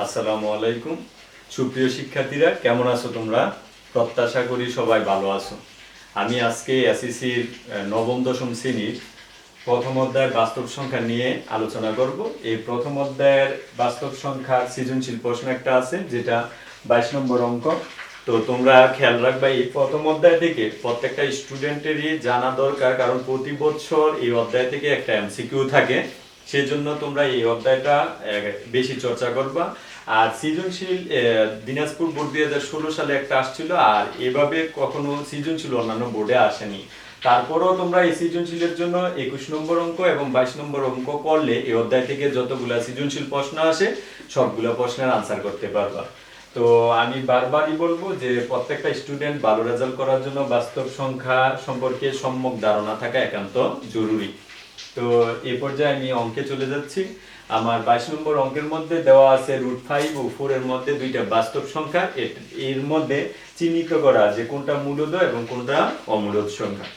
আসসালামু আলাইকুম। সুপ্রিয় শিক্ষার্থীরা, কেমন আছো তোমরা? প্রত্যাশা করি সবাই ভালো আছো। আমি আজকে এসএসসির নবম দশম শ্রেণীর প্রথম অধ্যায়ের বাস্তব সংখ্যা নিয়ে আলোচনা করব। এই প্রথম অধ্যায়ের বাস্তব সংখ্যার সৃজনশীল প্রশ্ন একটা আছে, যেটা 22 নম্বর অঙ্ক। তো তোমরা খেয়াল রাখবা, এই প্রথম অধ্যায় থেকে প্রত্যেকটা স্টুডেন্টেরই জানা দরকার, কারণ প্রতি বছর এই অধ্যায় থেকে একটা এমসিকিউ থাকে। সেজন্য তোমরা এই অধ্যায়টা বেশি চর্চা করবা। আর সৃজনশীল দিনাজপুর বোর্ড 2016 সালে একটা আসছিল, আর এভাবে কখনো সৃজনশীল অন্যান্য বোর্ডে আসেনি। তারপরেও তোমরা এই সৃজনশীলের জন্য 21 নম্বর অঙ্ক এবং 22 নম্বর অঙ্ক করলে এই অধ্যায় থেকে যতগুলা সৃজনশীল প্রশ্ন আসে সবগুলা প্রশ্নের আনসার করতে পারবা। তো আমি বারবারই বলবো যে প্রত্যেকটা স্টুডেন্ট ভালো রেজাল্ট করার জন্য বাস্তব সংখ্যা সম্পর্কে সম্যক ধারণা থাকা একান্ত জরুরি। তো এই পর্যায়ে আমি অঙ্কে চলে যাচ্ছি। আমার 22 নম্বর অঙ্কের মধ্যে দেওয়া আছে √5 ও 4 এর মধ্যে দুইটা বাস্তব সংখ্যা। এর মধ্যে চিহ্নিত করা যে কোনটা মূলদ এবং কোনটা অমূলদ সংখ্যা।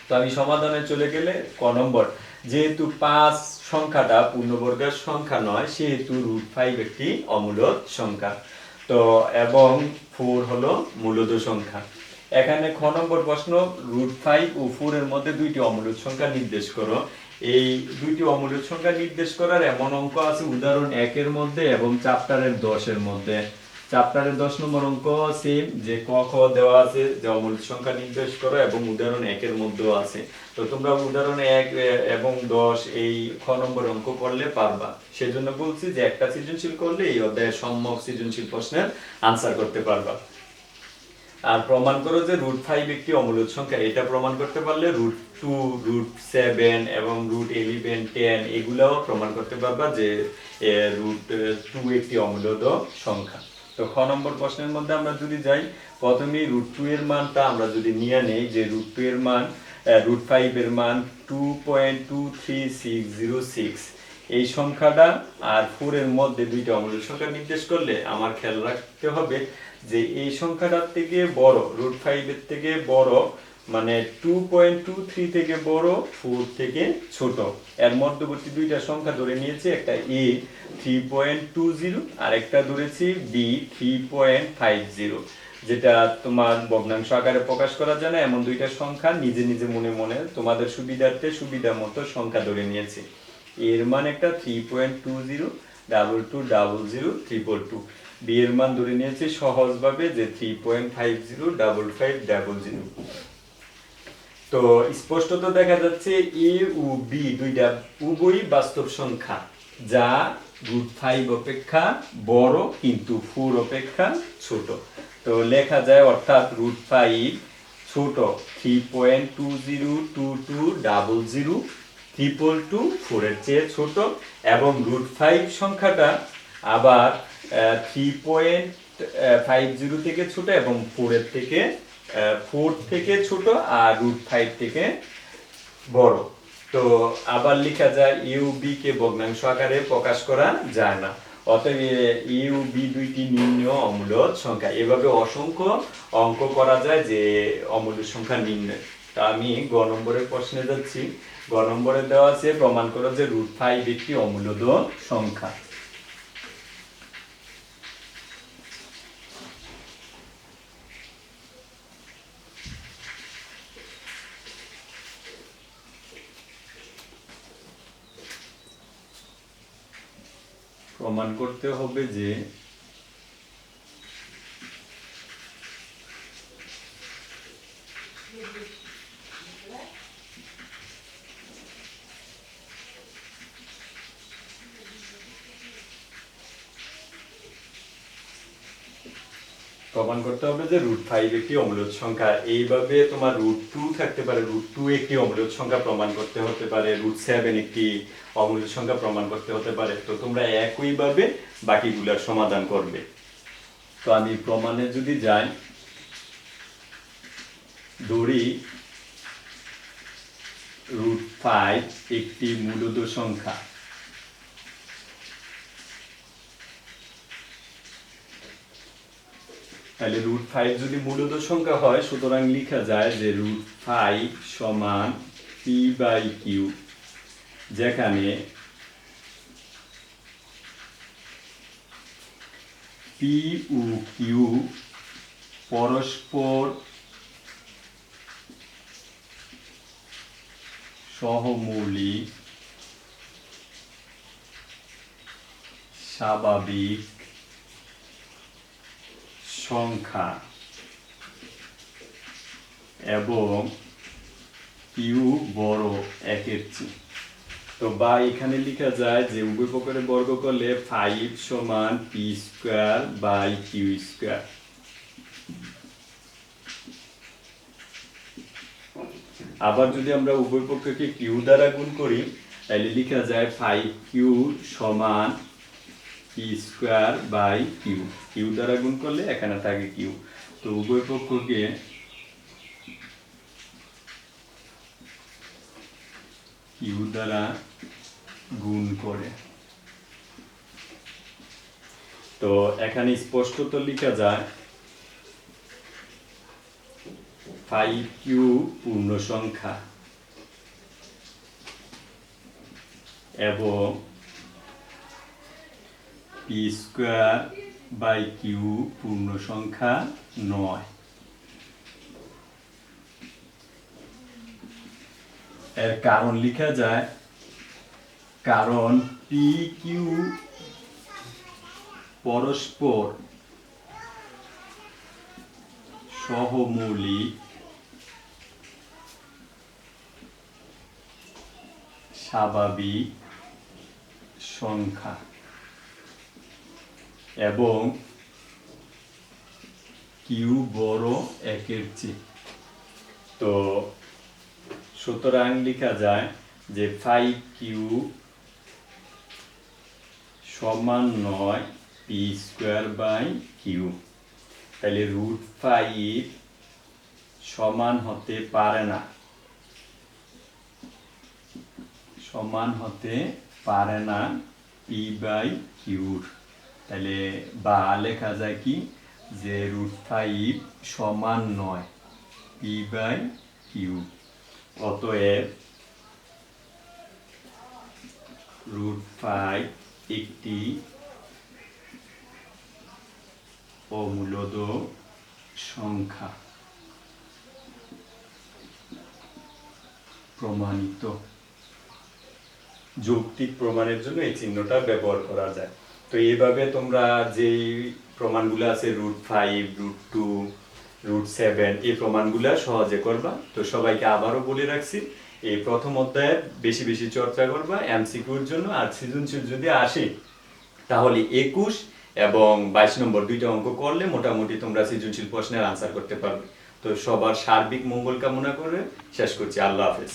তো আমি সমাধানে চলে গেলে ক নম্বর, যেহেতু 5 সংখ্যাটা পূর্ণবর্গের সংখ্যা নয়, সেহেতু √5 একটি অমূলদ সংখ্যা। তো এবং 4 হলো মূলদ সংখ্যা। এখানে খ নম্বর প্রশ্ন, √5 ও 4 এর মধ্যে দুইটি অমূলদ সংখ্যা নির্দেশ করো। এই দুইটি অমূলদ সংখ্যা নির্দেশ করার এমন অঙ্ক আছে উদাহরণ 1 এর মধ্যে এবং চ্যাপ্টারের 10 এর মধ্যে। চ্যাপ্টারের 10 নম্বর অঙ্ক সেম, যে ক খ দেওয়া আছে যে অমূলদ সংখ্যা নির্দেশ করো, এবং উদাহরণ 1 এর মধ্যেও আছে। তো তোমরা উদাহরণ 1 এবং 10 এই খ নম্বর অঙ্ক করলে পারবা। সেজন্য বলছি যে একটা সৃজনশীল করলে এই অধ্যায়ের সম্যক সৃজনশীল প্রশ্নের আনসার করতে পারবা। আর প্রমাণ করো যে √5 একটি অমূলদ সংখ্যা, এটা প্রমাণ করতে পারলে √2, √7 এবং √11, 10 এগুলাও প্রমাণ করতে পারবা যে √2 একটি অমূলদ সংখ্যা। তো খ নম্বর প্রশ্নের মধ্যে আমরা যদি যাই, প্রথমেই √2 এর মানটা আমরা যদি নিয়ে নেই যে √2 এর মান √5 এর মান 2.23606, এই সংখ্যাটা আর 4 এর মধ্যে দুইটা অমূলদ সংখ্যা নির্দেশ করলে আমার খেয়াল রাখতে হবে যে এই সংখ্যাটার থেকে বড়, √5 এর থেকে বড়, মানে 2.23 থেকে বড়, 4 থেকে ছোট। এর মধ্যবর্তী দুইটা সংখ্যা ধরে নিয়েছি, একটা a 3.20 আর একটা ধরেছি b 3.50, যেটা তোমার ভগ্নাংশ আকারে প্রকাশ করা যায় না এমন দুইটা সংখ্যা নিজে নিজে মনে মনে তোমাদের সুবিধার্থে সুবিধা মতো সংখ্যা ধরে নিয়েছি। এর মান একটা 3.20, 220000, b এর মান ধরে নিয়েছি সহজভাবে যে 3.50, 5500। তো স্পষ্টত দেখা যাচ্ছে a ও b দুইটা উভয়ই বাস্তব সংখ্যা, যা √5 অপেক্ষা বড় কিন্তু 4 অপেক্ষা ছোট। তো লেখা যায় অর্থাৎ √5 ছোট 3.202200, 4 এর চেয়ে ছোট, এবং √5 সংখ্যাটা আবার 3.50 থেকে ছোট এবং 4 থেকে ছোট, আর √5 থেকে বড়। তো আবার লেখা যায় a ও b কে ভগ্নাংশ আকারে প্রকাশ করা যায় না, অতএব a ও b দুইটি নির্ণেয় অমূলদ সংখ্যা। এভাবে অসংখ্য অঙ্ক করা যায় যে অমূলদ সংখ্যা নির্ণয়। তা আমি গ নম্বরের প্রশ্নে যাচ্ছি। গ নম্বরে দেওয়া আছে প্রমাণ করো যে √5 একটি অমূলদ সংখ্যা। প্রমাণ করতে হবে যে √5 একটি অমূলদ সংখ্যা। এইভাবে তোমার √2 থাকতে পারে, √2 একটি অমূলদ সংখ্যা প্রমাণ করতে হতে পারে, √7 একটি অমূলদ সংখ্যা প্রমাণ করতে হতে পারে। তো তোমরা একইভাবে বাকিগুলোর সমাধান করবে। তো আমি প্রমাণে যদি যাই, ধরি √5 একটি মূলদ সংখ্যা। তাহলে √5 যদি মূলদ সংখ্যা হয়, সুতরাং লেখা যায় যে √5 সমান p/q, যেখানে পি ও কিউ পরস্পর সহমৌলিক স্বাভাবিক সংখ্যা এবং কিউ বড় একের চেয়ে। তো বা এখানে লেখা যায় যে উভয় পক্ষের বর্গ করলে 5 সমান P square by Q square. আবার যদি আমরা উভয় পক্ষকে কিউ দ্বারা গুণ করি তাহলে লেখা যায় 5q সমান P square by Q. Q দ্বারা গুণ করলে এখানে থাকে কিউ। তো উভয় পক্ষকে কিউ দ্বারা গুণ করে। তো এখানে স্পষ্টত লেখা যায় 5q পূর্ণ সংখ্যা এবং পি স্কয়ার বাই কিউ পূর্ণ সংখ্যা নয়। এর কারণ লেখা যায় কারণ পি কিউ পরস্পর সহমৌলিক স্বাভাবিক সংখ্যা এবং কিউ বড় একের চেয়ে। তো সুতরাং লেখা যায় যে 5q সমান নয় পি স্কয়ার বাই কিউ। তাহলে √5 সমান হতে পারে না, সমান হতে পারে না পি বাই কিউর। তাহলে বা লেখা যায় কি যে √5 সমান নয় পি বাই কিউ। অতএব √5 একটি অমূলদ সংখ্যা। প্রমাণিত। যৌক্তিক প্রমাণের জন্য এই চিহ্নটা ব্যবহার করা যায়। তো এইভাবে তোমরা যে প্রমাণগুলো আছে √5, √2, √7 এই প্রমাণগুলো সহজে করবা। তো সবাইকে আবারও বলে রাখছি এই প্রথম অধ্যায়ে বেশি বেশি চর্চা করবা এমসিকিউর জন্য। আর সৃজনশীল যদি আসে তাহলে 21 এবং 22 নম্বর দুইটা অঙ্ক করলে মোটামুটি তোমরা সৃজনশীল প্রশ্নের আনসার করতে পারবে। তো সবার সার্বিক মঙ্গল কামনা করে শেষ করছি। আল্লাহ হাফেজ।